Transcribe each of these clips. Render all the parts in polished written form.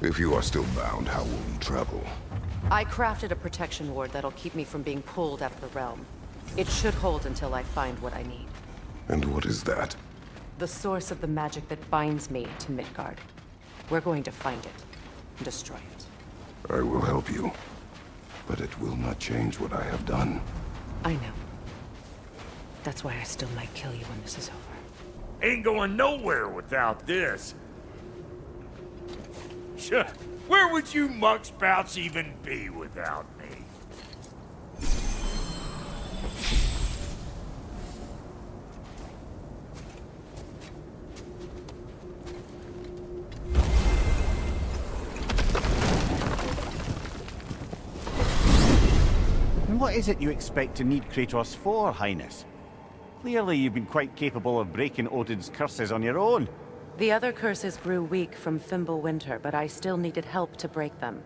If you are still bound, how will we travel? I crafted a protection ward that'll keep me from being pulled out of the realm. It should hold until I find what I need. And what is that? The source of the magic that binds me to Midgard. We're going to find it and destroy it. I will help you. But it will not change what I have done. I know. That's why I still might kill you when this is over. Ain't going nowhere without this. Where would you muckspouts even be without me? And what is it you expect to need Kratos for, Highness? Clearly you've been quite capable of breaking Odin's curses on your own. The other curses grew weak from Fimbulwinter, but I still needed help to break them.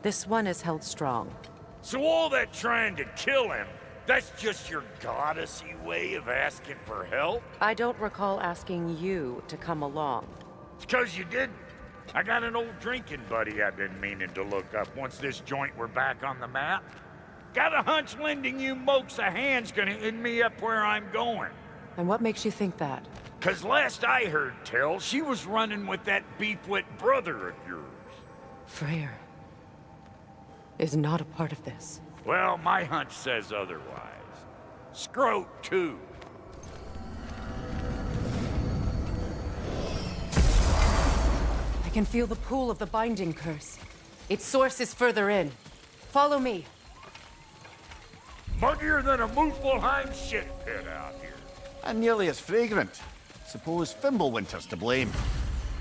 This one is held strong. So all that trying to kill him, that's just your goddessy way of asking for help? I don't recall asking you to come along. It's 'cause you didn't. I got an old drinking buddy I've been meaning to look up once this joint were back on the map. Got a hunch lending you mokes a hand's gonna end me up where I'm going. And what makes you think that? 'Cause last I heard tell, she was running with that beefwit brother of yours. Freyr is not a part of this. Well, my hunch says otherwise. Scroat, too. I can feel the pull of the binding curse. Its source is further in. Follow me. Muggier than a Muspelheim shit pit out here. And nearly as fragrant. Suppose Fimbulwinter's to blame.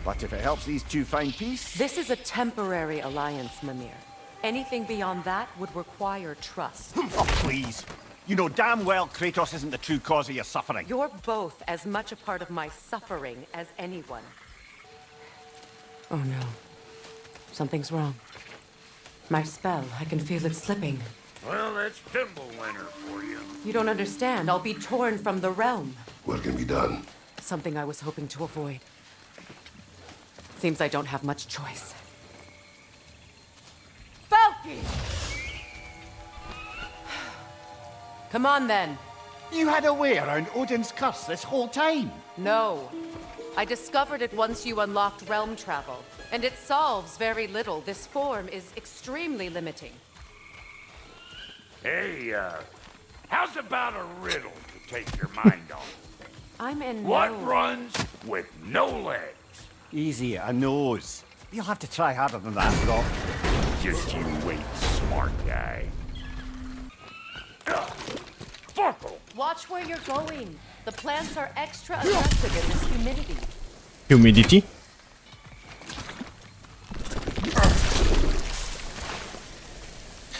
But if it helps these two find peace... This is a temporary alliance, Mimir. Anything beyond that would require trust. Oh, please. You know damn well Kratos isn't the true cause of your suffering. You're both as much a part of my suffering as anyone. Oh no. Something's wrong. My spell, I can feel it slipping. Well, that's Fimbulwinter for you. You don't understand. I'll be torn from the realm. What can be done? Something I was hoping to avoid. Seems I don't have much choice. Falky! Come on, then. You had a way around Odin's curse this whole time. No. I discovered it once you unlocked realm travel, and it solves very little. This form is extremely limiting. Hey, how's about a riddle to take your mind off? I'm in What no... runs with no legs? Easy, a nose. You'll have to try harder than that, Rock. Just you wait, smart guy. Fuckle! Watch where you're going. The plants are extra aggressive in this humidity. Humidity?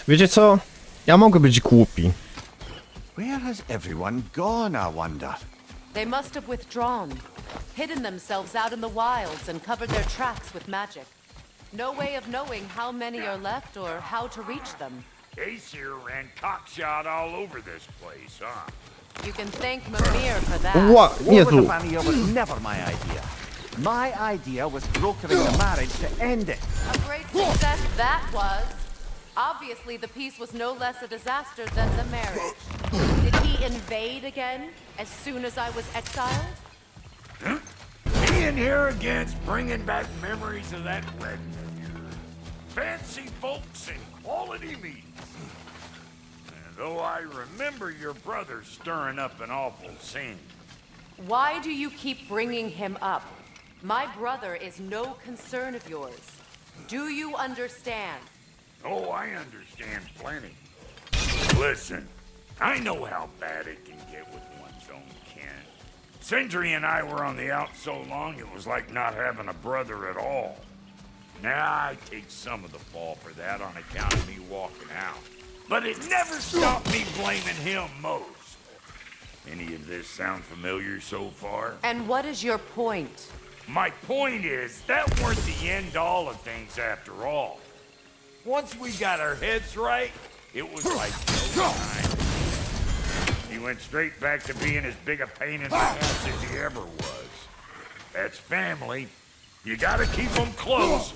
Wiecie co? Ja mogę być głupi. Where has everyone gone, I wonder? They must have withdrawn, hidden themselves out in the wilds and covered their tracks with magic. No way of knowing how many are left or how to reach them. Aesir ran cockshot all over this place, huh? You can thank Mimir for that. Ła, nie War tu. with Vanilla was never my idea. My idea was brokering the marriage to end it. A great success that was. Obviously, the peace was no less a disaster than the marriage. Did he invade again as soon as I was exiled? Being here again's bringing back memories of that wedding of yours. Fancy folks and quality meats. And though I remember your brother stirring up an awful scene. Why do you keep bringing him up? My brother is no concern of yours. Do you understand? Oh, I understand plenty. Listen, I know how bad it can get with one's own kin. Sindri and I were on the out so long it was like not having a brother at all. Now I take some of the fall for that on account of me walking out. But it never stopped me blaming him most. Any of this sound familiar so far? And what is your point? My point is, that weren't the end all of things after all. Once we got our heads right, it was like no time. He went straight back to being as big a pain in the ass as he ever was. That's family. You gotta keep them close,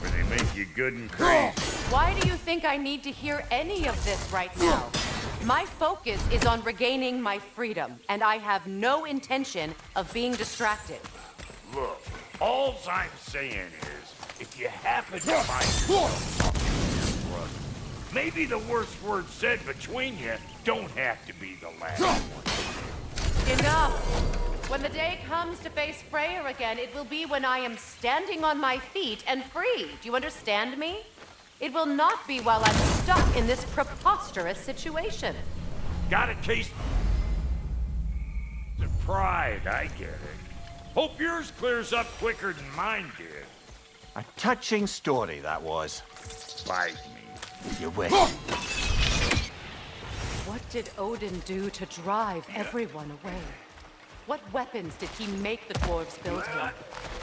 or they may you good and crazy. Why do you think I need to hear any of this right now? My focus is on regaining my freedom, and I have no intention of being distracted. Look, all I'm saying is, if you happen to find yourself talking to your brother, maybe the worst words said between you don't have to be the last one. Enough! When the day comes to face Freya again, it will be when I am standing on my feet and free. Do you understand me? It will not be while I'm stuck in this preposterous situation. Got a case of pride, I get it. Hope yours clears up quicker than mine did. A touching story, that was. Bite me. You wish. What did Odin do to drive everyone away? What weapons did he make the dwarves build him?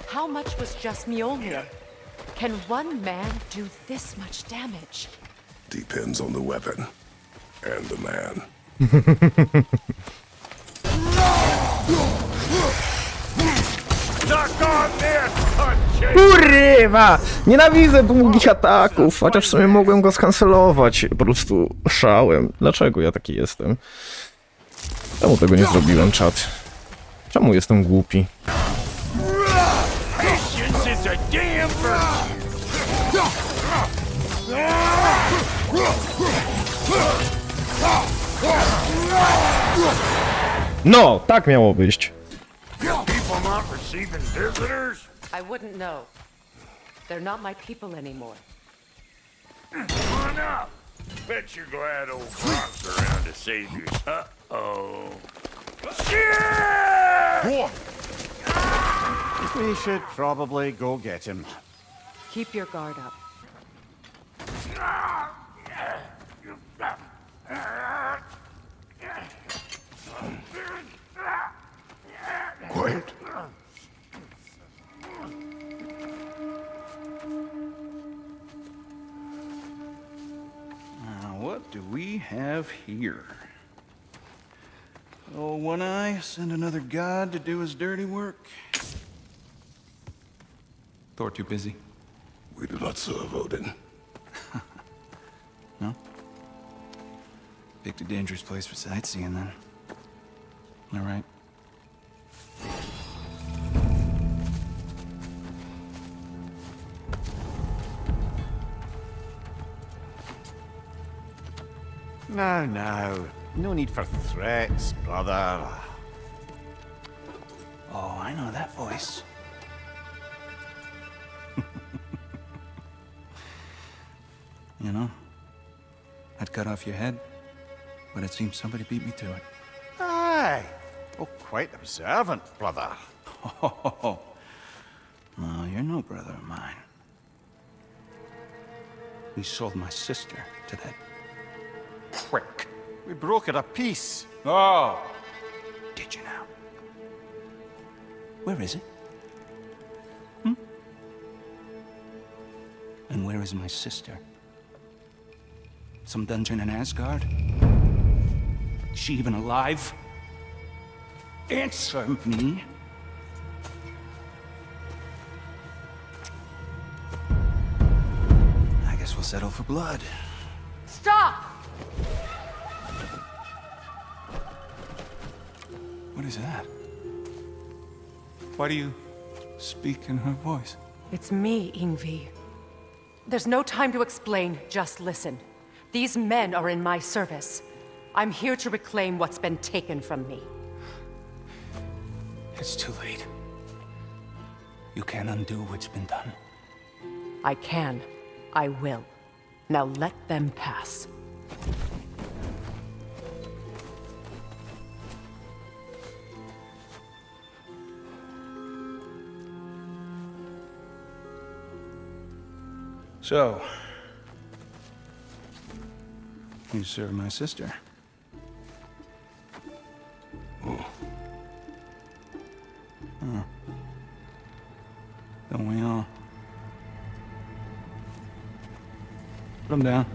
How much was just Mjolnir? Can one man do this much damage? Depends on the weapon and the man. Suck on this, punch! Kurwa! Nienawidzę długich ataków, chociaż w sumie mogłem go skancelować. Po prostu szałem. Dlaczego ja taki jestem? Czemu tego nie zrobiłem, czat? Czemu jestem głupi? Patience is a damn virtue. No, tak miało być. People not receiving visitors? I wouldn't know. They're not my people anymore. Come on up. Bet you're glad old Croc's around to save you. Uh-oh. Shit! We should probably go get him. Keep your guard up. Quiet. Now, what do we have here? Oh, One Eye, send another god to do his dirty work. Thor too busy? We do not serve Odin. No? Picked a dangerous place for sightseeing, then. All right. Now. No need for threats, brother. Oh, I know that voice. You know, I'd cut off your head, but it seems somebody beat me to it. Aye. Oh, quite observant, brother. Oh, no, you're no brother of mine. We sold my sister to that prick. We broke it a piece. Oh! Did you now? Where is it? And where is my sister? Some dungeon in Asgard? Is she even alive? Answer me. I guess we'll settle for blood. Stop! What is that? Why do you speak in her voice? It's me, Ingvi. There's no time to explain, just listen. These men are in my service. I'm here to reclaim what's been taken from me. It's too late. You can't undo what's been done. I can. I will. Now let them pass. So, you serve my sister. Huh. Don't we all? Put him down.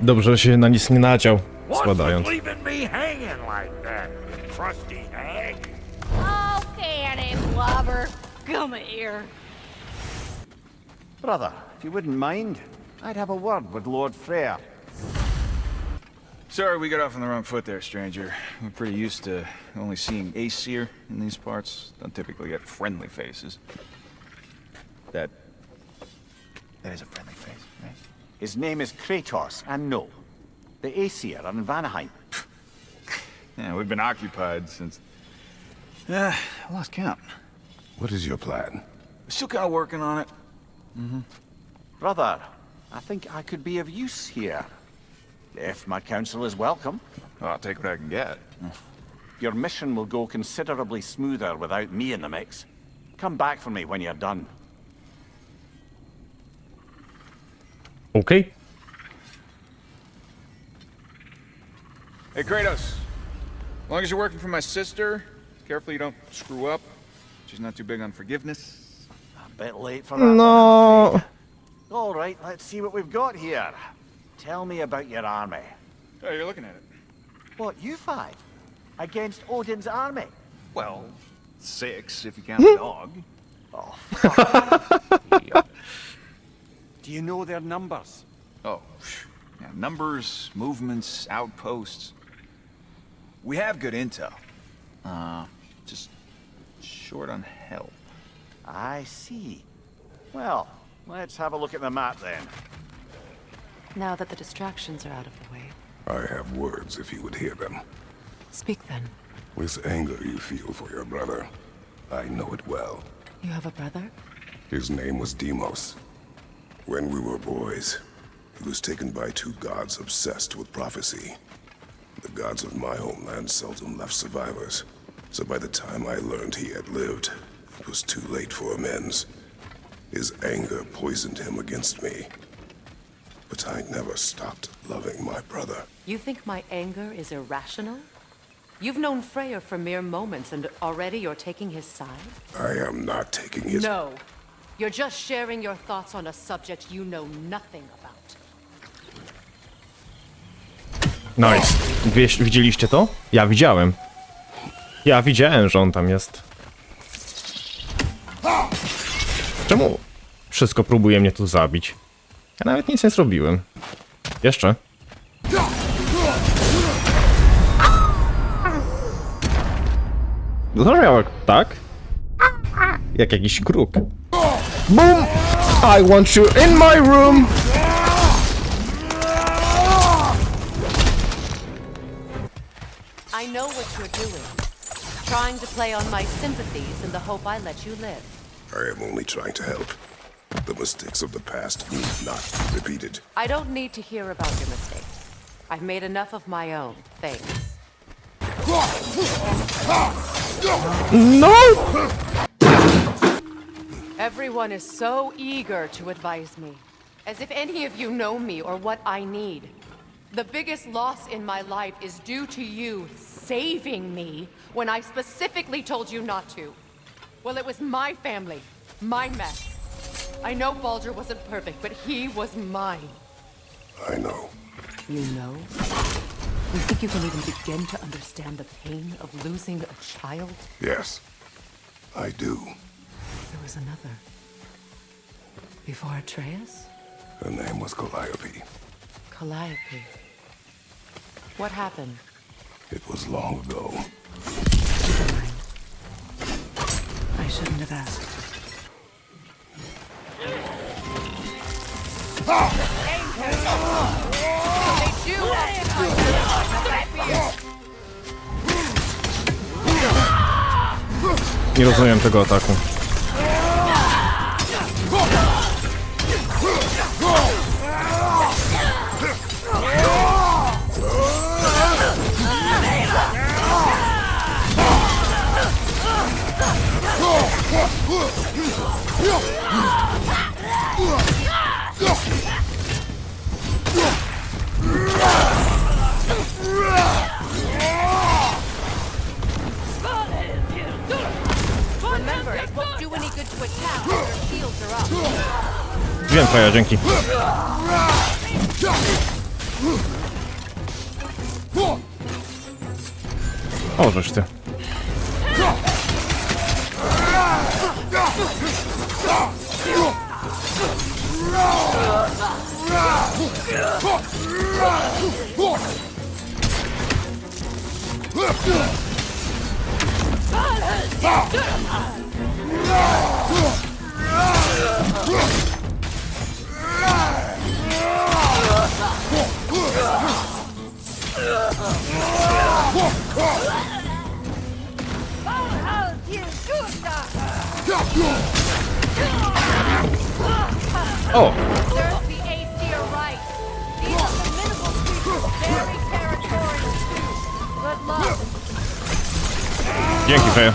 Dobrze, że się na nic nie naciął, What's składając. with leaving me me hanging like that, you crusty hag? Oh, fanny blubber. Come here. Brother, if you wouldn't mind, I'd have a word with Lord Freyr. Sorry we got off on the wrong foot there, stranger. We're pretty used to only seeing Aesir in these parts. Don't typically get friendly faces. That is a friendly face, right? His name is Kratos, and no, the Aesir are in Vanaheim. Yeah, we've been occupied since... I lost count. What is your plan? Still kind of working on it. Brother, I think I could be of use here. If my counsel is welcome. Well, I'll take what I can get. Your mission will go considerably smoother without me in the mix. Come back for me when you're done. Okej. Hey, Kratos. As long as you're working for my sister, careful you don't screw up. She's not too big on forgiveness. A bit late for that. No. one, I'm afraid. All right, let's see what we've got here. Tell me about your army. Oh, you're looking at it. What, you five? Against Odin's army? Well, 6 if you count the dog. Oh, fuck. Do you know their numbers? Oh, yeah, numbers, movements, outposts. We have good intel. Just short on help. I see. Well, let's have a look at the map then. Now that the distractions are out of the way, I have words if you would hear them. speak then. This anger you feel for your brother, I know it well. You have a brother? His name was Deimos. When we were boys, he was taken by 2 gods obsessed with prophecy. The gods of my homeland seldom left survivors, so by the time I learned he had lived, it was too late for amends. His anger poisoned him against me. But I never stopped loving my brother. You think my anger is irrational? You've known Freyr for mere moments, and already you're taking his side? I am not taking his... No. You're just sharing your thoughts on a subject you know nothing about. Nice. Widzieliście to? Ja widziałem. Ja widziałem, że on tam jest. Czemu wszystko próbuje mnie tu zabić? Ja nawet nic nie zrobiłem. Jeszcze. Zabrzmiał tak? Jak jakiś kruk. BOOM! I want you in my room! I know what you're doing. Trying to play on my sympathies in the hope I let you live. I am only trying to help. The mistakes of the past need not be repeated. I don't need to hear about your mistakes. I've made enough of my own, thanks. No! Everyone is so eager to advise me, as if any of you know me or what I need. The biggest loss in my life is due to you saving me when I specifically told you not to. Well, it was my family, my mess. I know Baldur wasn't perfect, but he was mine. I know. You know? You think you can even begin to understand the pain of losing a child? Yes, I do. There was another. Before Atreus? Her name was Calliope. Calliope. What happened? It was long ago. Never mind. I shouldn't have asked. Nie rozumiem tego ataku. Remember, it won't do any good to attack when their shields are up. Wiem, twoja, dzięki. O, żeż ty. O! Serves the Aesir right. These are formidable creatures, very territorial too. Good luck. Dzięki, Freya.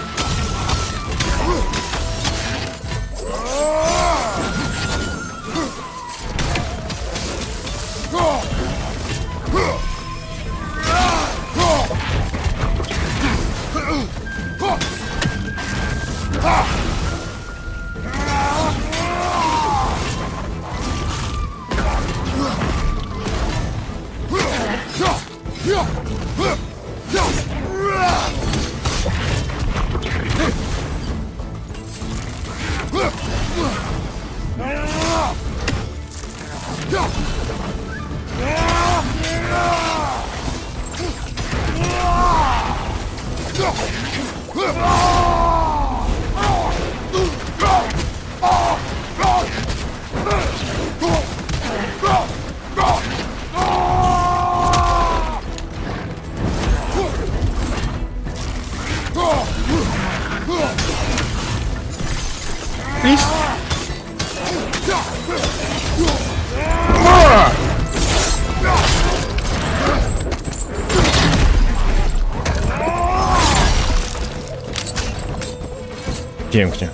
Pięknie.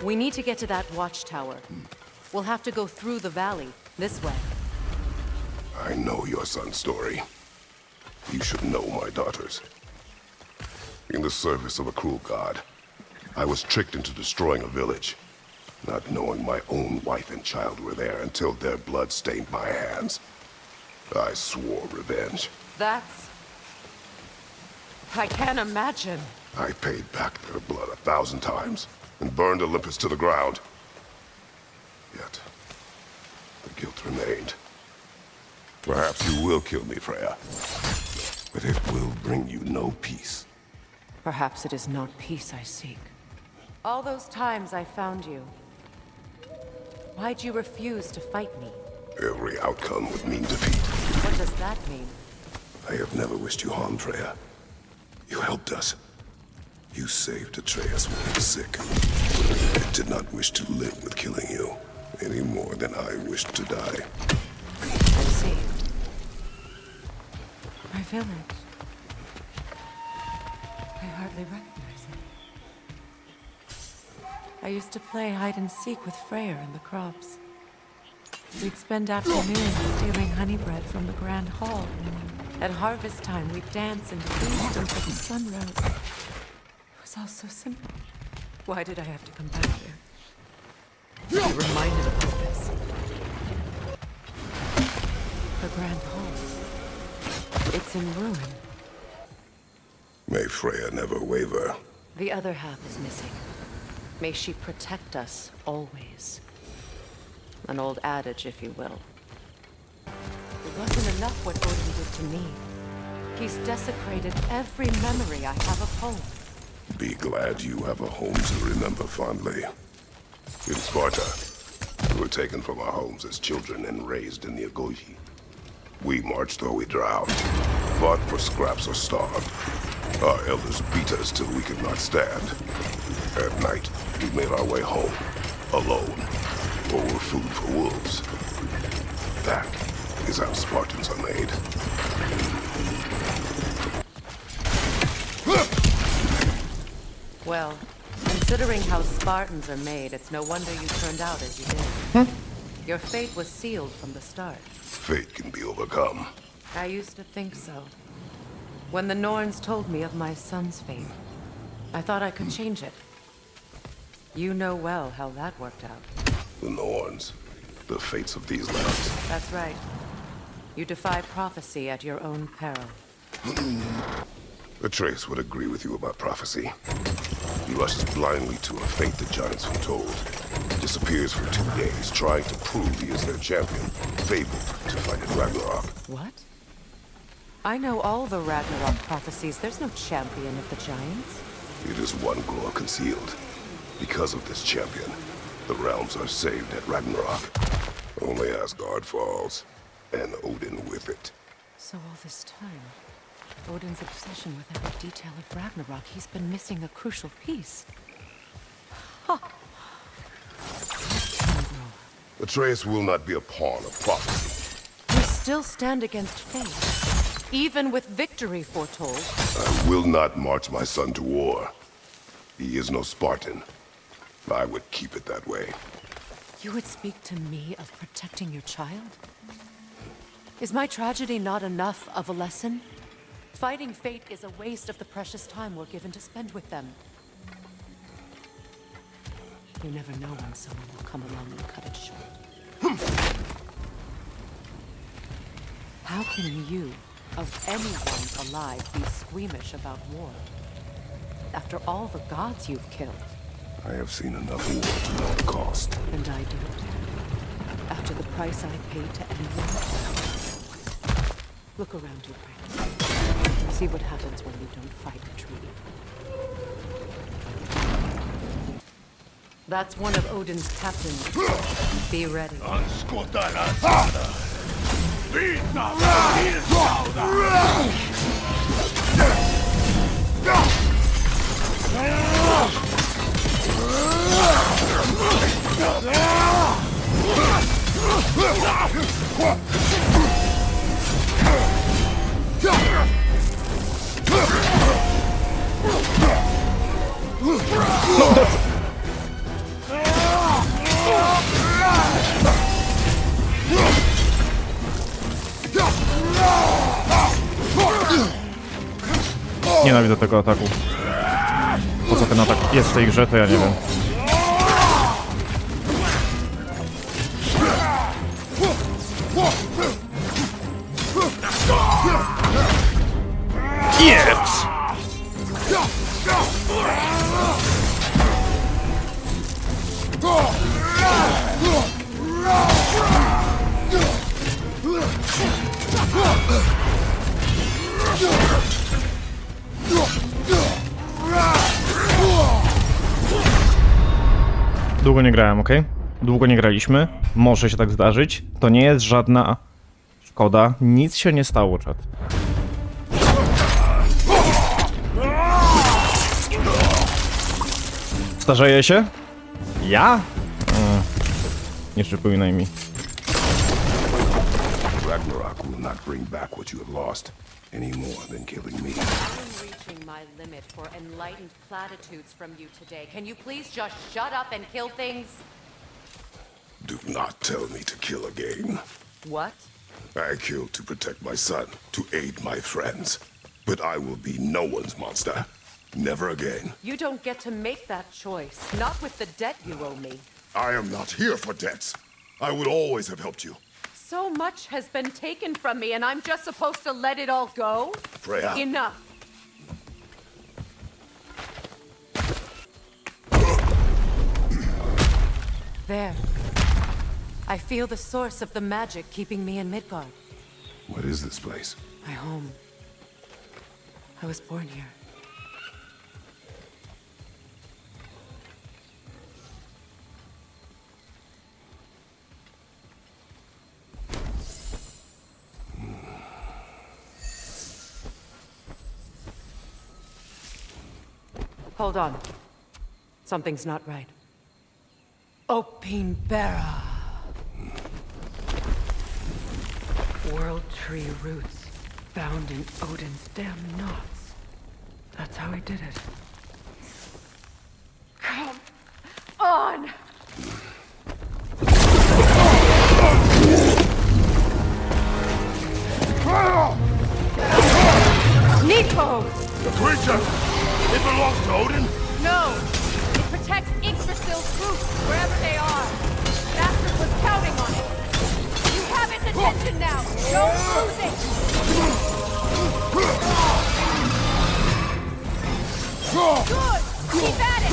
We need to get to that watchtower. We'll have to go through the valley, this way. I know your son's story. You should know my daughter's. In the service of a cruel god, I was tricked into destroying a village, not knowing my own wife and child were there until their blood stained my hands. I swore revenge. That's... I can't imagine. I paid back their blood 1,000 times and burned Olympus to the ground. Yet, the guilt remained. Perhaps you will kill me, Freya, but it will bring you no peace. Perhaps it is not peace I seek. All those times I found you, why'd you refuse to fight me? Every outcome would mean defeat. What does that mean? I have never wished you harm, Freya. You helped us. You saved Atreus when he was sick. I did not wish to live with killing you, any more than I wished to die. I see. My village. I hardly recognize it. I used to play hide and seek with Freyr in the crops. We'd spend afternoons stealing honey bread from the grand hall. At harvest time, we'd dance and feast until the sun rose. It was all so simple. Why did I have to come back here? To be reminded of this. The grand hall. It's in ruin. May Freya never waver. The other half is missing. May she protect us always. An old adage, if you will. It wasn't enough what Odin did to me. He's desecrated every memory I have of home. Be glad you have a home to remember fondly. In Sparta, we were taken from our homes as children and raised in the Agogi. We marched or we drowned, fought for scraps or starved. Our elders beat us till we could not stand. At night, we made our way home, alone, or were food for wolves. That is how Spartans are made. Well, considering how Spartans are made, it's no wonder you turned out as you did. Your fate was sealed from the start. Fate can be overcome. I used to think so. When the Norns told me of my son's fate, I thought I could change it. You know well how that worked out. The Norns, the fates of these lands. That's right. You defy prophecy at your own peril. Atreus would agree with you about prophecy. He rushes blindly to a fate the giants foretold. Disappears for 2 days, trying to prove he is their champion, fabled to fight at Ragnarök. What? I know all the Ragnarok prophecies. There's no champion of the giants. It is one glow concealed. Because of this champion, the realms are saved at Ragnarök. Only Asgard falls, and Odin with it. So all this time, Odin's obsession with every detail of Ragnarok, he's been missing a crucial piece. Huh. Atreus will not be a pawn of prophecy. We still stand against fate, even with victory foretold. I will not march my son to war. He is no Spartan. I would keep it that way. You would speak to me of protecting your child? Is my tragedy not enough of a lesson? Fighting fate is a waste of the precious time we're given to spend with them. You never know when someone will come along and cut it short. How can you, of anyone alive, be squeamish about war? After all the gods you've killed. I have seen enough war to know the cost. And I do it. After the price I paid to end war. Look around you, Frank. See what happens when you don't fight a treaty. That's one of Odin's captains. Be ready. Nienawidzę tego ataku. Po co ten atak jest w tej grze, to ja nie wiem. Yes! Długo nie grałem, ok? Długo nie graliśmy. Może się tak zdarzyć. To nie jest żadna szkoda. Nic się nie stało, czat. Starzeję się? Ja? Nie przypominaj mi. Ragnarök will not bring back what you have lost any more than killing me. I'm reaching my limit for enlightened platitudes from you today. Can you please just shut up and kill things? Do not tell me to kill again. What? I killed to protect my son, to aid my friends. But I will be no one's monster. Never again. You don't get to make that choice. Not with the debt you owe me. I am not here for debts. I would always have helped you. So much has been taken from me, and I'm just supposed to let it all go? Freya. Enough. There. I feel the source of the magic keeping me in Midgard. What is this place? My home. I was born here. Hold on. Something's not right. Opinbera. World tree roots bound in Odin's damn knots. That's how he did it. Come on! Nico! The creature! It belongs to Odin? No! It protects Yggdrasil's roots, wherever they are. Bastard was counting on it. You have it Just attention now. Don't lose it. Good. Keep at it.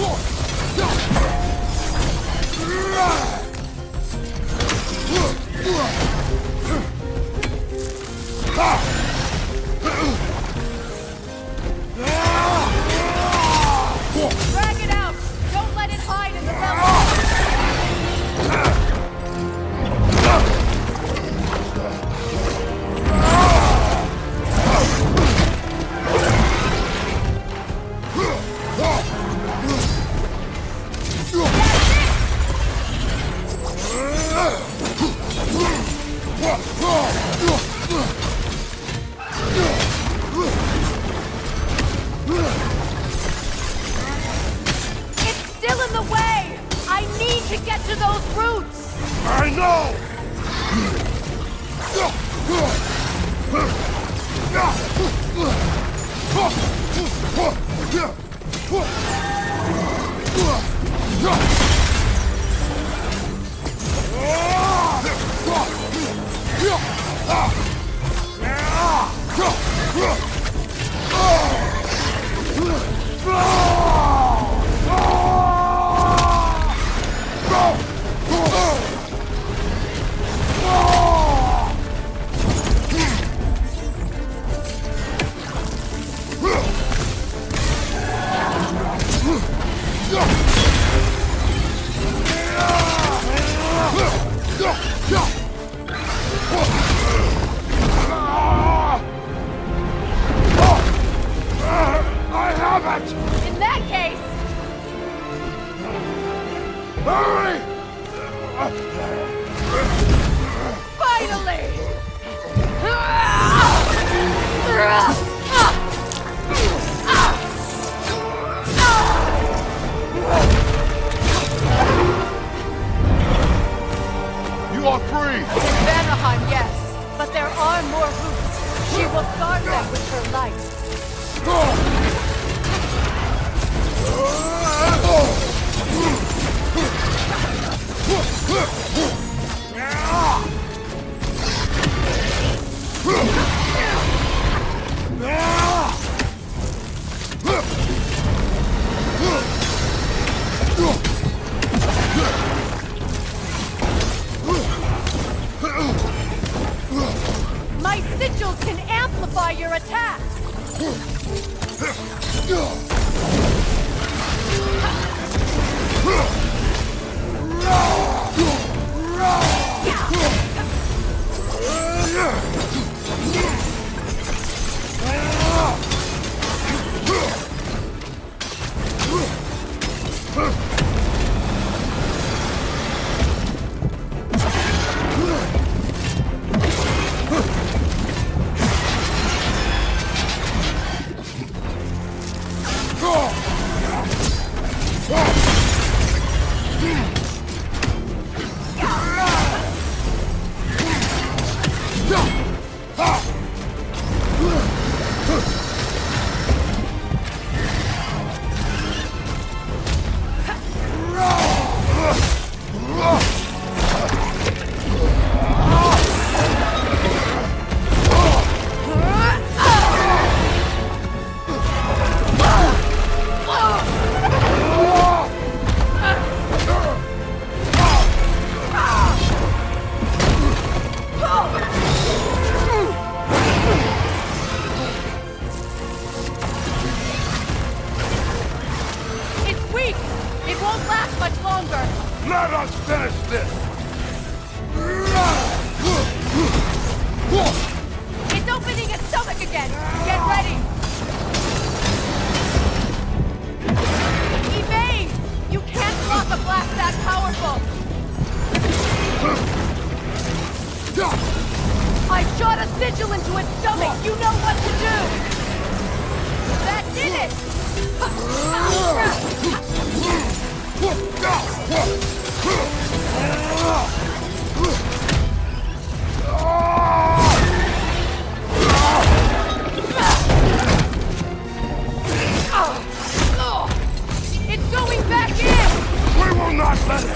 Drag it out. Don't let it hide in the belly. To those roots! I know! In that case... Hurry! Finally! You are free! In Vanaheim, yes. But there are more roots. She will guard them with her life. My sigils can amplify your attacks! Let us finish this! It's opening its stomach again! Get ready! Evade! You can't block a blast that powerful! I shot a sigil into its stomach! You know what to do! That did it! It's going back in! We will not let it!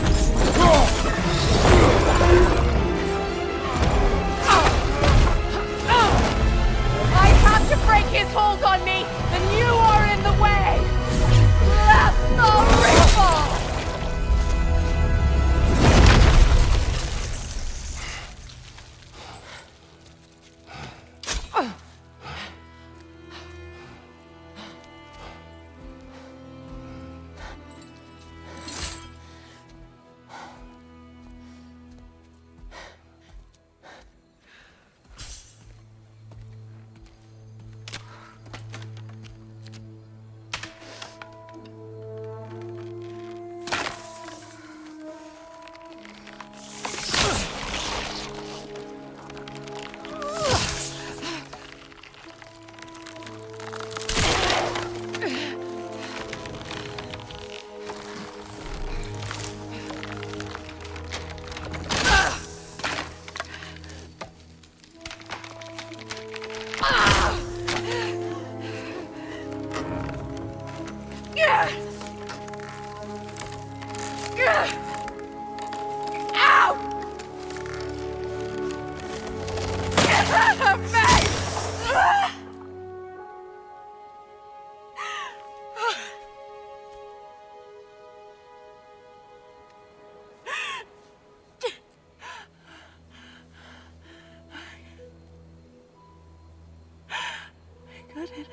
it.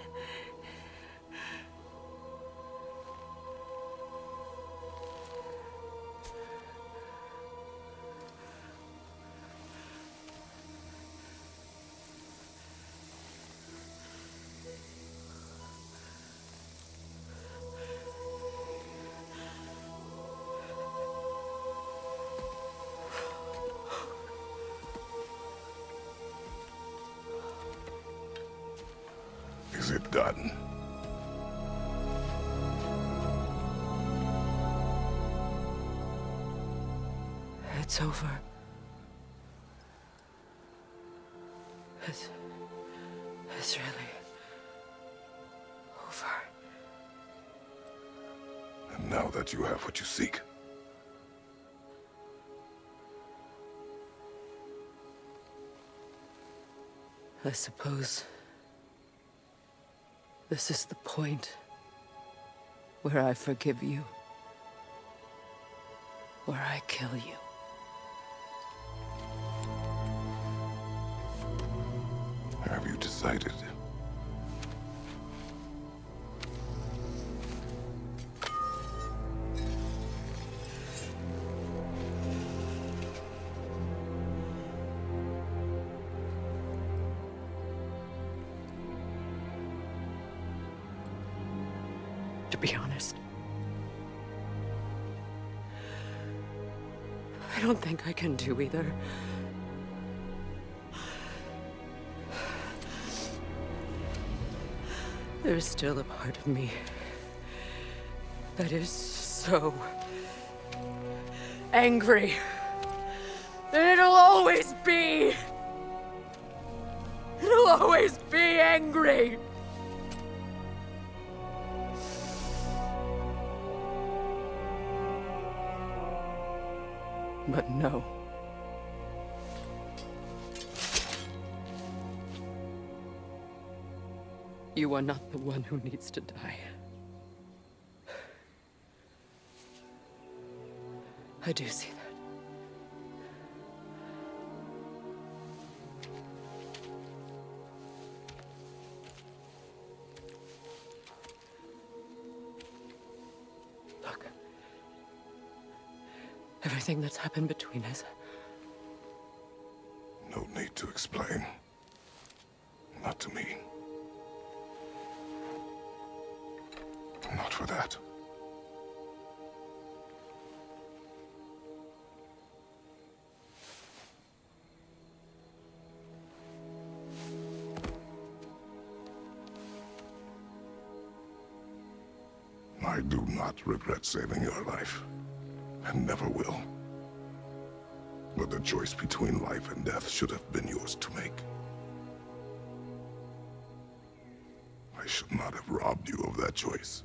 Is it done? It's over. It's really over. And now that you have what you seek, I suppose this is the point where I forgive you, where I kill you. have you decided? To be honest, I don't think I can do either. There's still a part of me that is so angry. And it'll always be. It'll always be angry. But no. You are not the one who needs to die. I do see that. Look. Everything that's happened between us. No need to explain. Not to me. Not for that. I do not regret saving your life, and never will. But the choice between life and death should have been yours to make. I should not have robbed you of that choice.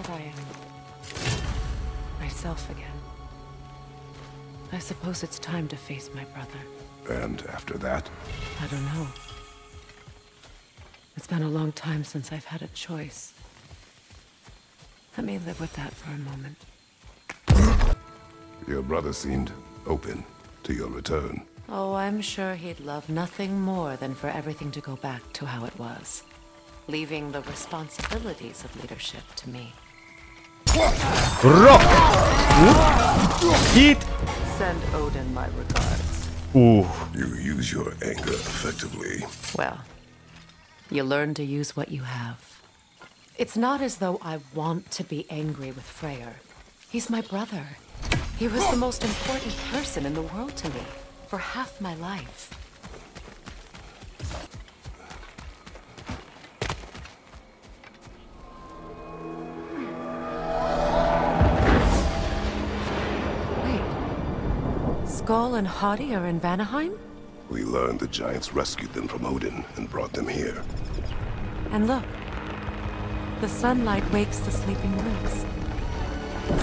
I am myself again. I suppose it's time to face my brother. And after that? I don't know. It's been a long time since I've had a choice. Let me live with that for a moment. Your brother seemed open to your return. Oh, I'm sure he'd love nothing more than for everything to go back to how it was, leaving the responsibilities of leadership to me. Rock! Hit! Send Odin my regards. Ooh. You use your anger effectively. Well, you learn to use what you have. It's not as though I want to be angry with Freyr. He's my brother. He was the most important person in the world to me for half my life. Wait. Skull and Hottie are in Vanaheim? We learned the giants rescued them from Odin and brought them here. And look, the sunlight wakes the sleeping roots.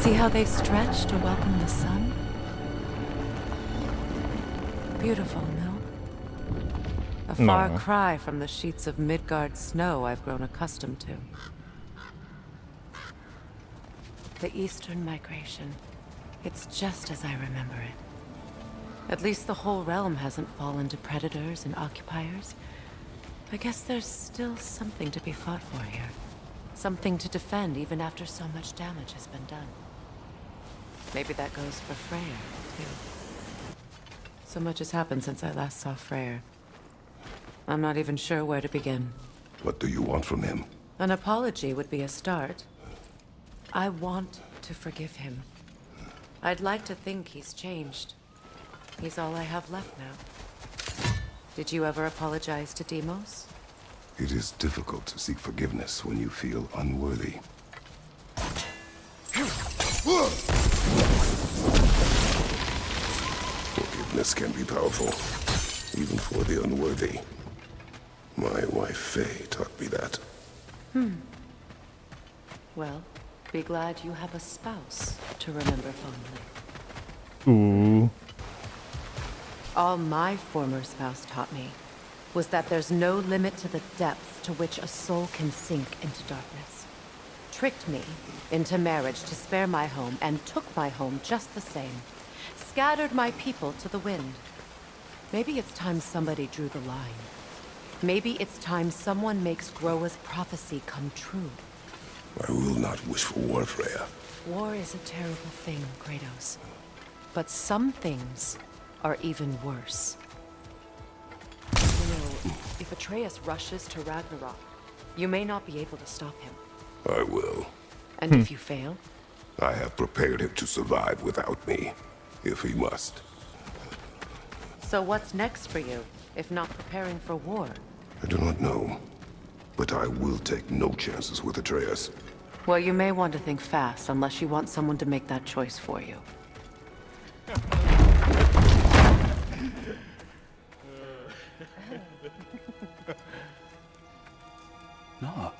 See how they stretch to welcome the sun? Beautiful, no? A far No. cry from the sheets of Midgard snow I've grown accustomed to. The Eastern migration. It's just as I remember it. At least the whole realm hasn't fallen to predators and occupiers. I guess there's still something to be fought for here. Something to defend even after so much damage has been done. Maybe that goes for Freyr, too. So much has happened since I last saw Freyr. I'm not even sure where to begin. What do you want from him? An apology would be a start. I want to forgive him. I'd like to think he's changed. He's all I have left now. Did you ever apologize to Deimos? It is difficult to seek forgiveness when you feel unworthy. Forgiveness can be powerful, even for the unworthy. My wife Faye taught me that. Well, be glad you have a spouse to remember fondly. Ooh. All my former spouse taught me was that there's no limit to the depth to which a soul can sink into darkness. Tricked me into marriage to spare my home and took my home just the same. Scattered my people to the wind. Maybe it's time somebody drew the line. Maybe it's time someone makes Groa's prophecy come true. I will not wish for war, Freya. War is a terrible thing, Kratos. But some things are even worse. You know, if Atreus rushes to Ragnarok, you may not be able to stop him. I will. And if you fail? I have prepared him to survive without me, if he must. So what's next for you, if not preparing for war? I do not know, but I will take no chances with Atreus. Well, you may want to think fast, unless you want someone to make that choice for you. No.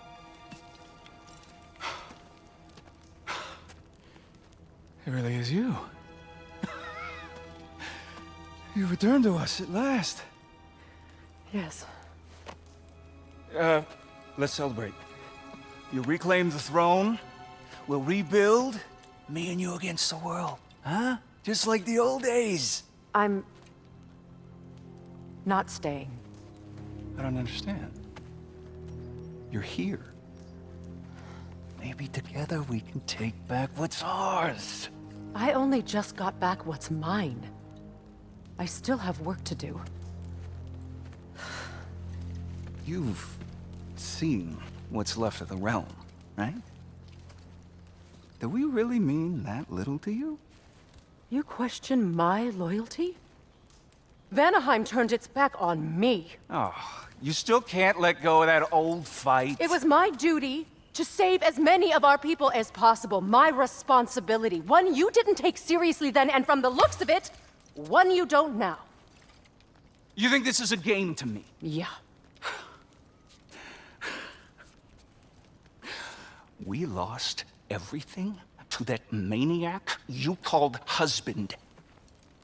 It really is you. You returned to us at last. Yes. Let's celebrate. You reclaim the throne. We'll rebuild. Me and you against the world. Huh? Just like the old days. I'm not staying. I don't understand. You're here. Maybe together we can take back what's ours. I only just got back what's mine. I still have work to do. You've seen what's left of the realm, right? Do we really mean that little to you? You question my loyalty? Vanaheim turned its back on me. Oh, you still can't let go of that old fight? It was my duty to save as many of our people as possible. My responsibility. One you didn't take seriously then, and from the looks of it, one you don't now. You think this is a game to me? Yeah. We lost everything to that maniac you called husband.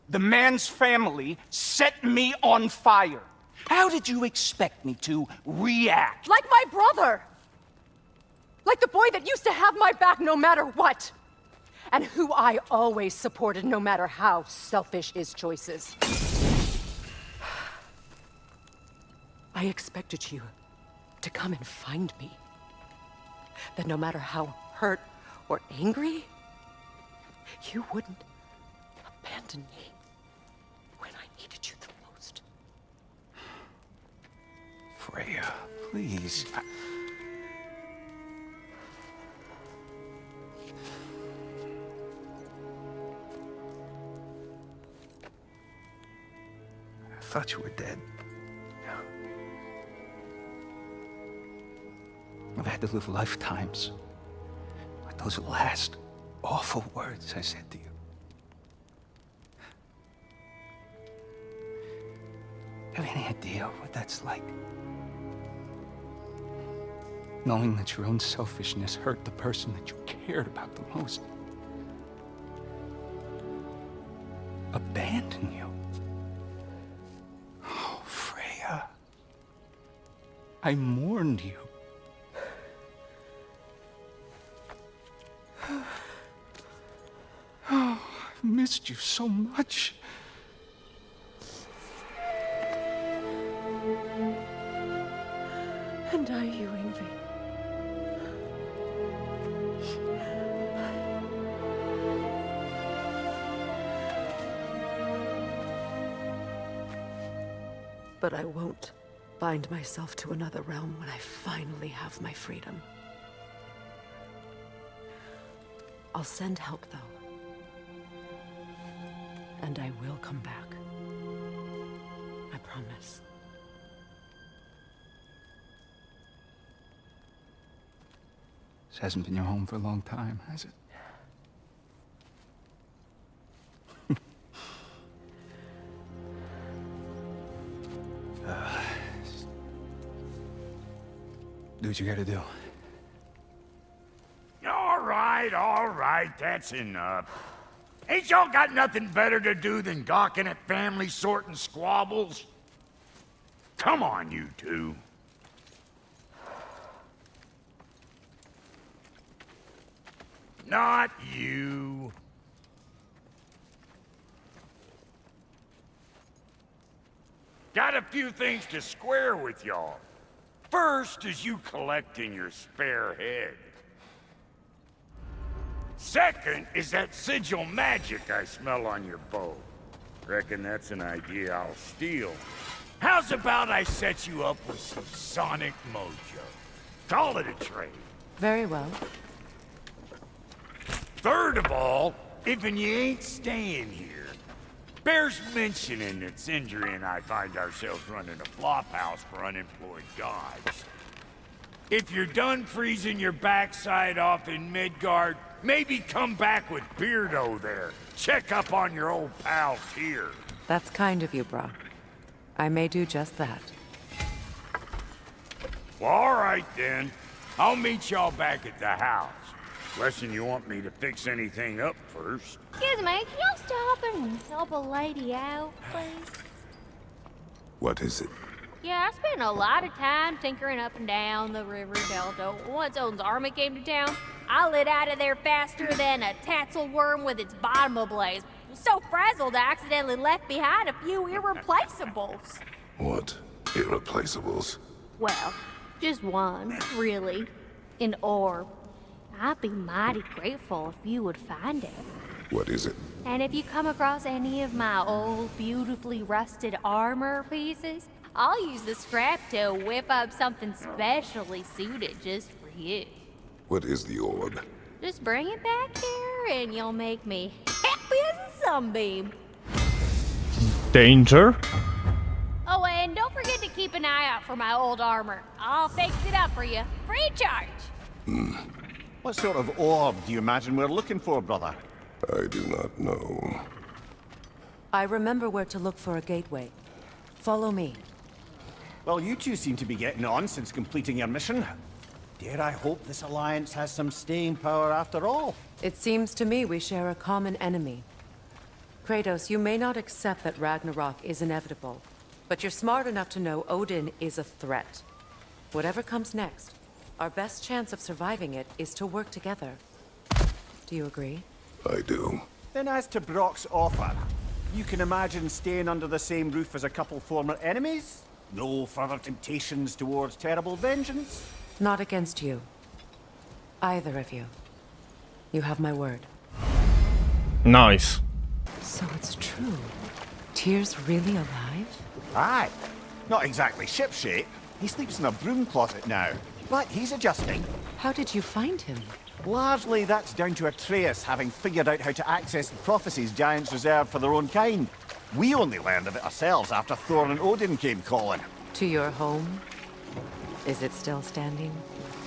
The man's family set me on fire. How did you expect me to react? Like my brother! Like the boy that used to have my back no matter what! And who I always supported no matter how selfish his choices. I expected you to come and find me. That no matter how hurt or angry, you wouldn't abandon me when I needed you the most. Freya, please. I thought you were dead. I've had to live lifetimes with those last awful words I said to you. have any idea what that's like? Knowing that your own selfishness hurt the person that you cared about the most. Abandon you. Oh, Freya. I mourned you. Oh, I've missed you so much. And are you, Ingvi? But I won't bind myself to another realm when I finally have my freedom. I'll send help, though. And I will come back. I promise. This hasn't been your home for a long time, has it? Do what you gotta do. All right, that's enough. Ain't y'all got nothing better to do than gawking at family sorting squabbles? Come on, you two. Not you. Got a few things to square with y'all. First is you collecting your spare head. Second is that sigil magic I smell on your bow. Reckon that's an idea I'll steal. How's about I set you up with some sonic mojo? Call it a trade. Very well. Third of all, if you ain't staying here, bears mentioning that Sindri and I find ourselves running a flop house for unemployed gods. If you're done freezing your backside off in Midgard, maybe come back with Beardo there. Check up on your old pal Tyr. That's kind of you, Brock. I may do just that. Well, all right then. I'll meet y'all back at the house. Lesson you want me to fix anything up first. Excuse me, can y'all stop and help a lady out, please? What is it? Yeah, I spent a lot of time tinkering up and down the river delta. Once Odin's army came to town, I lit out of there faster than a tassel worm with its bottom ablaze. So frazzled, I accidentally left behind a few irreplaceables. What? Irreplaceables? Well, just one, really. An orb. I'd be mighty grateful if you would find it. What is it? And if you come across any of my old, beautifully rusted armor pieces, I'll use the scrap to whip up something specially suited just for you. What is the orb? Just bring it back here and you'll make me happy as a sunbeam. Danger? Oh, and don't forget to keep an eye out for my old armor. I'll fix it up for you, free of charge. What sort of orb do you imagine we're looking for, brother? I do not know. I remember where to look for a gateway. Follow me. Well, you two seem to be getting on since completing your mission. Dare I hope this alliance has some staying power after all? It seems to me we share a common enemy. Kratos, you may not accept that Ragnarok is inevitable, but you're smart enough to know Odin is a threat. Whatever comes next, our best chance of surviving it is to work together. Do you agree? I do. Then as to Brock's offer, you can imagine staying under the same roof as a couple former enemies? No further temptations towards terrible vengeance? Not against you. Either of you. You have my word. Nice. So it's true. Tyr's really alive? Aye. Not exactly shipshape. He sleeps in a broom closet now. But he's adjusting. How did you find him? Largely that's down to Atreus having figured out how to access the prophecies giants reserved for their own kind. We only learned of it ourselves after Thor and Odin came calling. To your home? Is it still standing?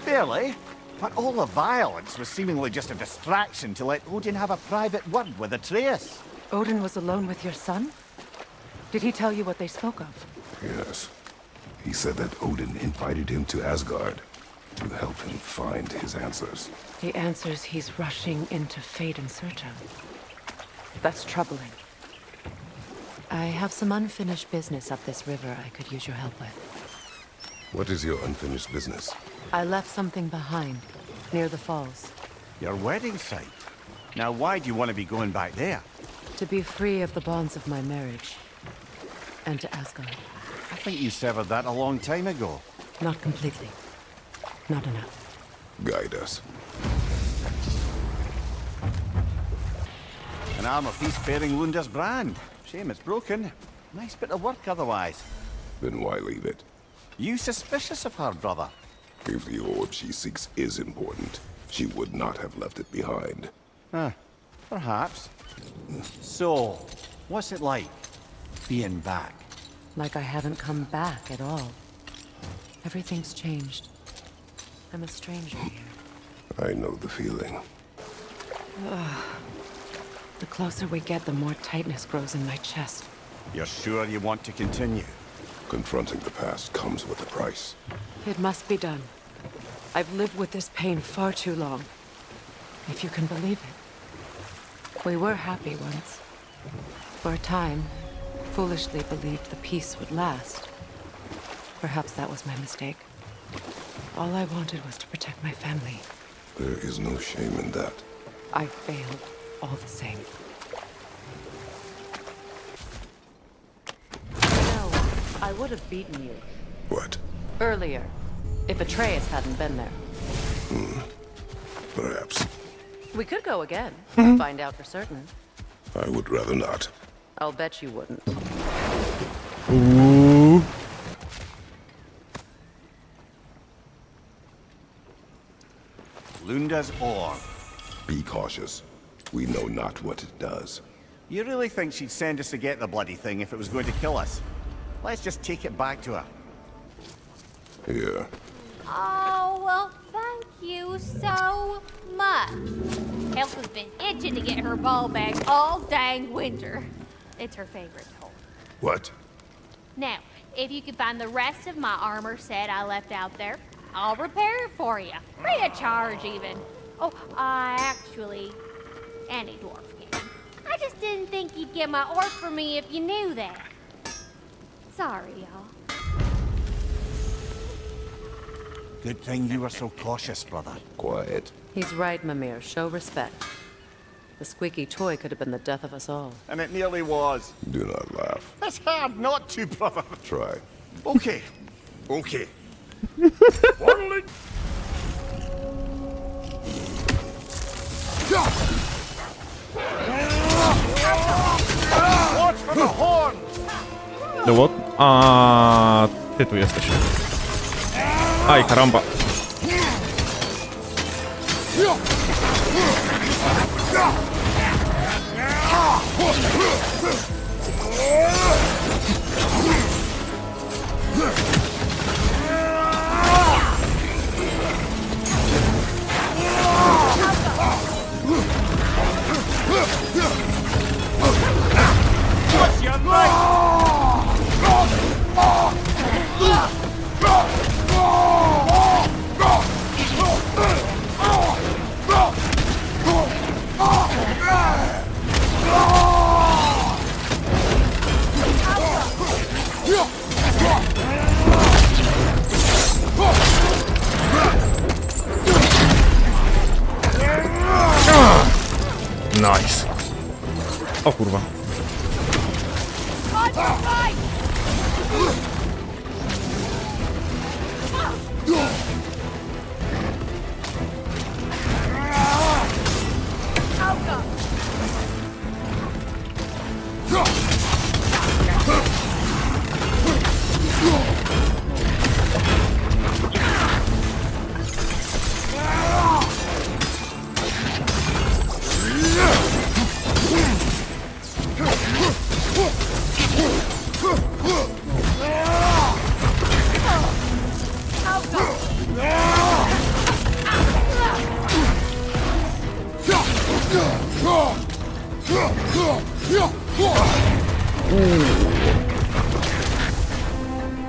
Barely. But all the violence was seemingly just a distraction to let Odin have a private word with Atreus. Odin was alone with your son? Did he tell you what they spoke of? Yes. He said that Odin invited him to Asgard to help him find his answers. The answers he's rushing into fate in search of. That's troubling. I have some unfinished business up this river I could use your help with. What is your unfinished business? I left something behind, near the falls. Your wedding site. Now, why do you want to be going back there? To be free of the bonds of my marriage. And to Asgard. I think you severed that a long time ago. Not completely. Not enough. Guide us. An armor-piece bearing Lunda's brand. Shame it's broken. Nice bit of work otherwise. Then why leave it? You suspicious of her, brother? If the orb she seeks is important, she would not have left it behind. Perhaps. So, what's it like, being back? Like I haven't come back at all. Everything's changed. I'm a stranger here. I know the feeling. The closer we get, the more tightness grows in my chest. You're sure you want to continue? Confronting the past comes with a price. It must be done. I've lived with this pain far too long. If you can believe it. We were happy once. For a time, foolishly believed the peace would last. Perhaps that was my mistake. All I wanted was to protect my family. There is no shame in that. I failed, all the same. No, I would have beaten you. What? Earlier, if Atreus hadn't been there. Perhaps. We could go again, find out for certain. I would rather not. I'll bet you wouldn't. Ooh. Lunda's orb. Be cautious. We know not what it does. You really think she'd send us to get the bloody thing if it was going to kill us? Let's just take it back to her. Here. Oh, well, thank you so much. Elf has been itching to get her ball back all dang winter. It's her favorite toy. What? Now, if you can find the rest of my armor set I left out there, I'll repair it for you. Free of charge, even. Oh, actually, any dwarf can. I just didn't think you'd get my orc for me if you knew that. Sorry, y'all. Good thing you were so cautious, brother. Quiet. He's right, Mimir. Show respect. The squeaky toy could have been the death of us all. And it nearly was. Do not laugh. It's hard not to, brother. Try. Okay. Okay. Waddling! Watch for the horn! No what? A ty tu jesteś. Aj, karamba. What's your name? Nice. O kurwa.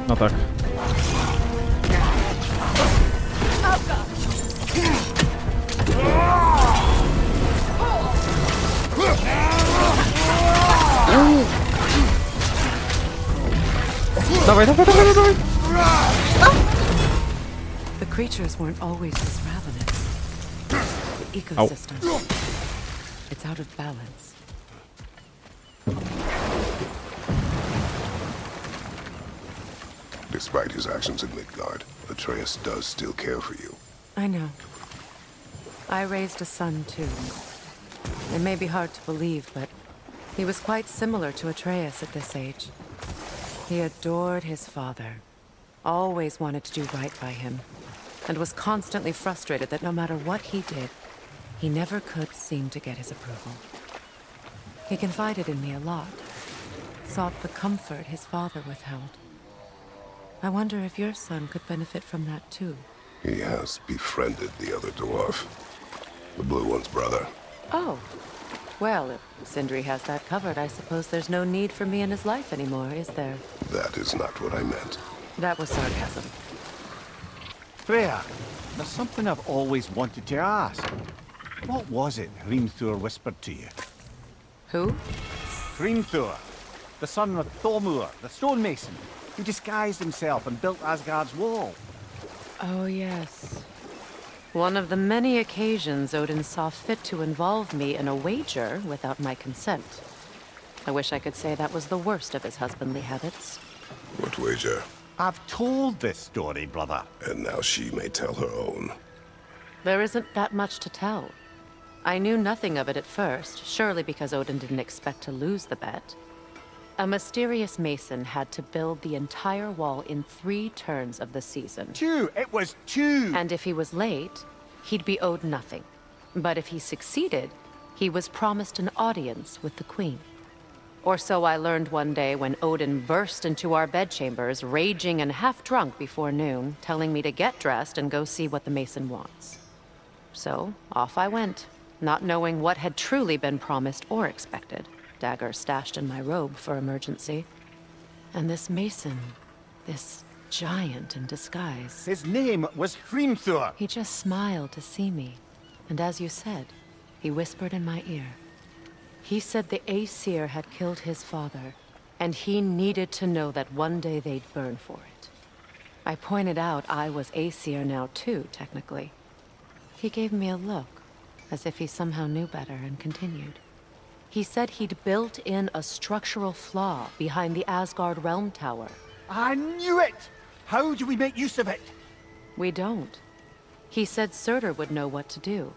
No tak. Dawaj, dawaj, dawaj, dawaj! The creatures weren't always this ravenous. The ecosystem. It's out of balance. Despite his actions in Midgard, Atreus does still care for you. I know. I raised a son, too. It may be hard to believe, but he was quite similar to Atreus at this age. He adored his father, always wanted to do right by him, and was constantly frustrated that no matter what he did, he never could seem to get his approval. He confided in me a lot, sought the comfort his father withheld. I wonder if your son could benefit from that too. He has befriended the other dwarf. The blue one's brother. Oh. Well, if Sindri has that covered, I suppose there's no need for me in his life anymore, is there? That is not what I meant. That was sarcasm. Freya, there's something I've always wanted to ask. What was it Hrimthur whispered to you? Who? Hrimthur, the son of Thormur, the stonemason, who disguised himself and built Asgard's wall. Oh, yes. One of the many occasions Odin saw fit to involve me in a wager without my consent. I wish I could say that was the worst of his husbandly habits. What wager? I've told this story, brother. And now she may tell her own. There isn't that much to tell. I knew nothing of it at first, surely because Odin didn't expect to lose the bet. A mysterious mason had to build the entire wall in 3 turns of the season. 2! It was 2! And if he was late, he'd be owed nothing. But if he succeeded, he was promised an audience with the queen. Or so I learned one day when Odin burst into our bedchambers, raging and half-drunk before noon, telling me to get dressed and go see what the mason wants. So, off I went, not knowing what had truly been promised or expected. Dagger stashed in my robe for emergency. And this mason, this giant in disguise. His name was Hrimthur. He just smiled to see me. And as you said, he whispered in my ear. He said the Aesir had killed his father, and he needed to know that one day they'd burn for it. I pointed out I was Aesir now too, technically. He gave me a look, as if he somehow knew better, and continued. He said he'd built in a structural flaw behind the Asgard Realm Tower. I knew it! How do we make use of it? We don't. He said Surtur would know what to do.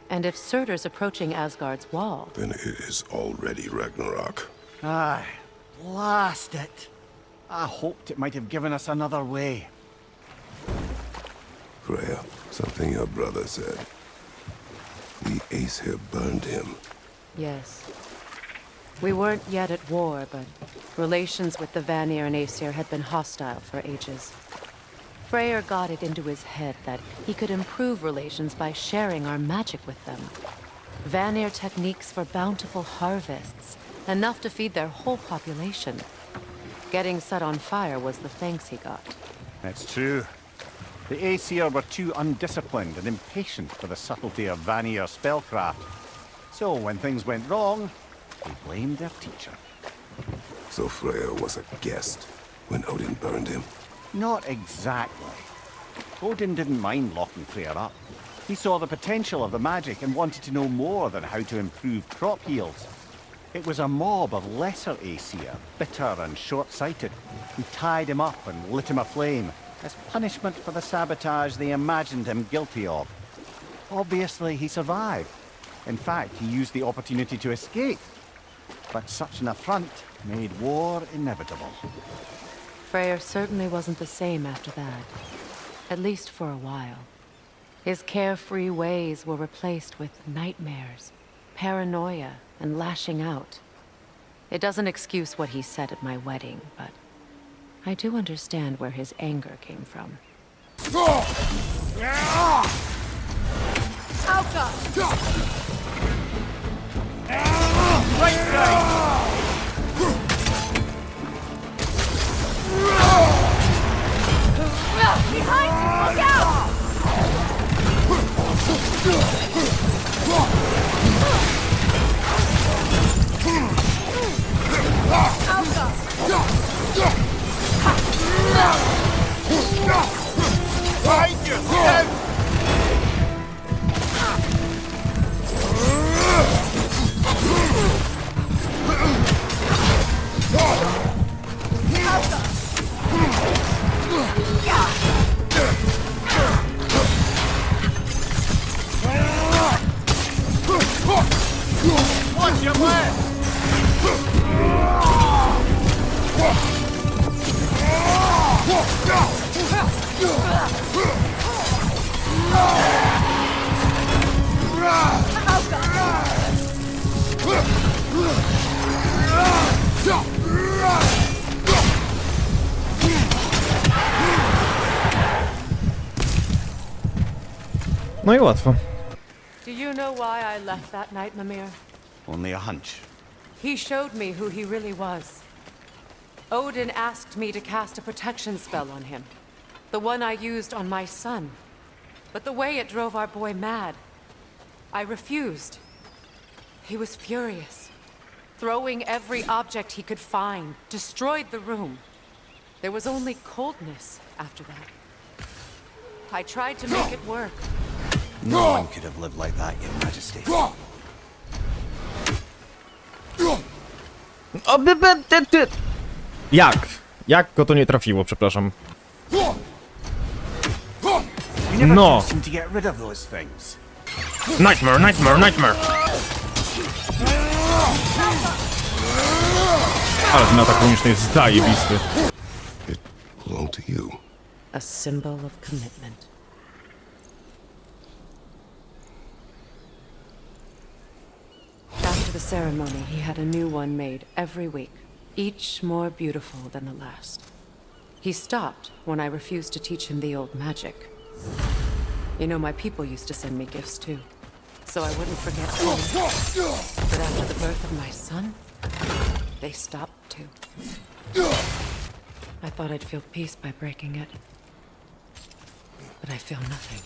And if Surtur's approaching Asgard's wall... Then it is already Ragnarok. Aye, blast it. I hoped it might have given us another way. Freya, something your brother said. The Aesir burned him. Yes. We weren't yet at war, but relations with the Vanir and Aesir had been hostile for ages. Freyr got it into his head that he could improve relations by sharing our magic with them. Vanir techniques for bountiful harvests, enough to feed their whole population. Getting set on fire was the thanks he got. It's true. The Aesir were too undisciplined and impatient for the subtlety of Vanir spellcraft. So when things went wrong, they blamed their teacher. So Freya was a guest when Odin burned him? Not exactly. Odin didn't mind locking Freyr up. He saw the potential of the magic and wanted to know more than how to improve crop yields. It was a mob of lesser Aesir, bitter and short-sighted, who tied him up and lit him aflame as punishment for the sabotage they imagined him guilty of. Obviously, he survived. In fact, he used the opportunity to escape. But such an affront made war inevitable. Freyr certainly wasn't the same after that. At least for a while. His carefree ways were replaced with nightmares, paranoia, and lashing out. It doesn't excuse what he said at my wedding, but I do understand where his anger came from. Right side! No i łatwo. Do you know why I left that night, Mimir? Only a hunch. He showed me who he really was. Odin asked me to cast a protection spell on him. The one I used on my son. But the way it drove our boy mad, I refused. He was furious, throwing every object he could find, destroyed the room. There was only coldness after that. I tried to make it work. No one could have lived like that, Your Majesty. Jak? Jak go to nie trafiło, przepraszam. You never No. seem to get rid of those things. Nightmare, nightmare, nightmare! Ale ten atak konieczny jest zajebisty. It belonged to you. A symbol of commitment. After the ceremony, he had a new one made every week, each more beautiful than the last. He stopped when I refused to teach him the old magic. You know, my people used to send me gifts too, so I wouldn't forget home. But after the birth of my son, they stopped too. I thought I'd feel peace by breaking it, but I feel nothing.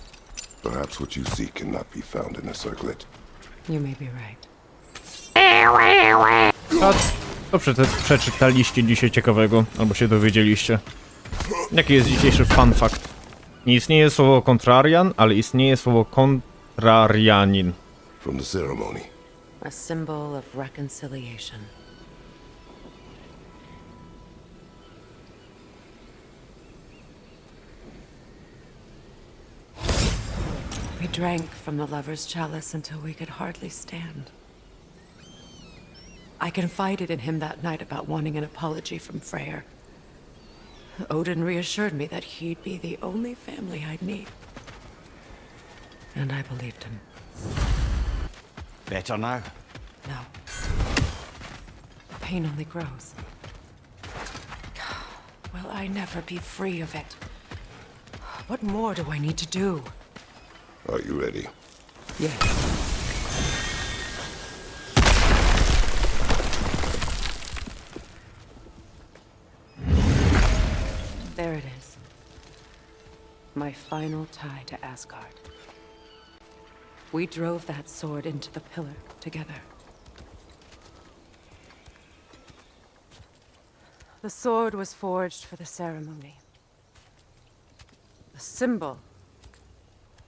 Perhaps what you seek cannot be found in a circlet. You may be right. Co przeczytaliście dzisiaj ciekawego, albo się dowiedzieliście? Jaki jest dzisiejszy fun fact? Nie istnieje słowo kontrarian, ale istnieje słowo kontrarianin. From the ceremony. A symbol of reconciliation. We drank from the lover's chalice until we could hardly stand. I confided in him that night about wanting an apology from Freyr. Odin reassured me that he'd be the only family I'd need. And I believed him. Better now? No. The pain only grows. Will I never be free of it? What more do I need to do? Are you ready? Yes. There it is. My final tie to Asgard. We drove that sword into the pillar together. The sword was forged for the ceremony. A symbol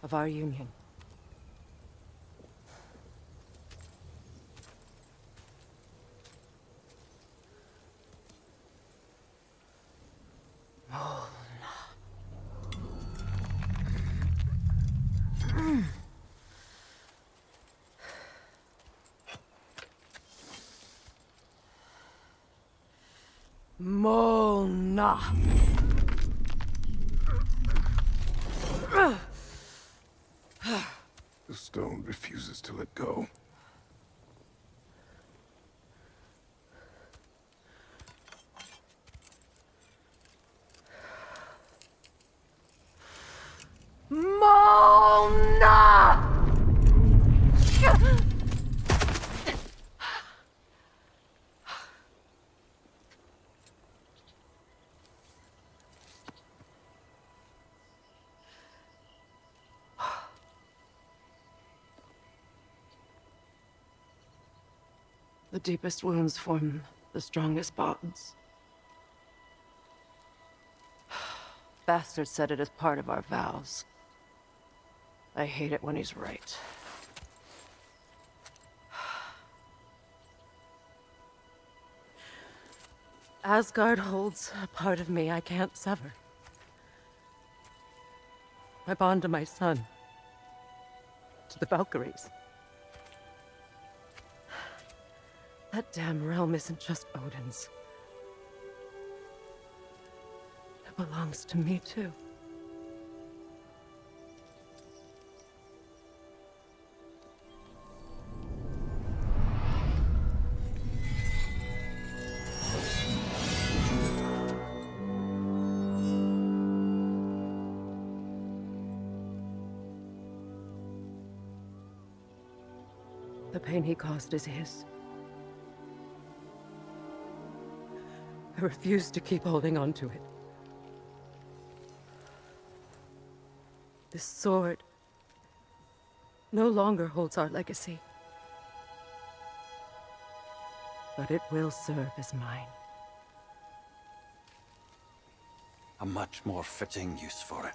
of our union. Molna. The stone refuses to let go. Molna! The deepest wounds form the strongest bonds. Bastard said it as part of our vows. I hate it when he's right. Asgard holds a part of me I can't sever. My bond to my son. To the Valkyries. That damn realm isn't just Odin's. belongs to me too. The pain he caused is his. I refuse to keep holding on to it. This sword no longer holds our legacy. But it will serve as mine. A much more fitting use for it.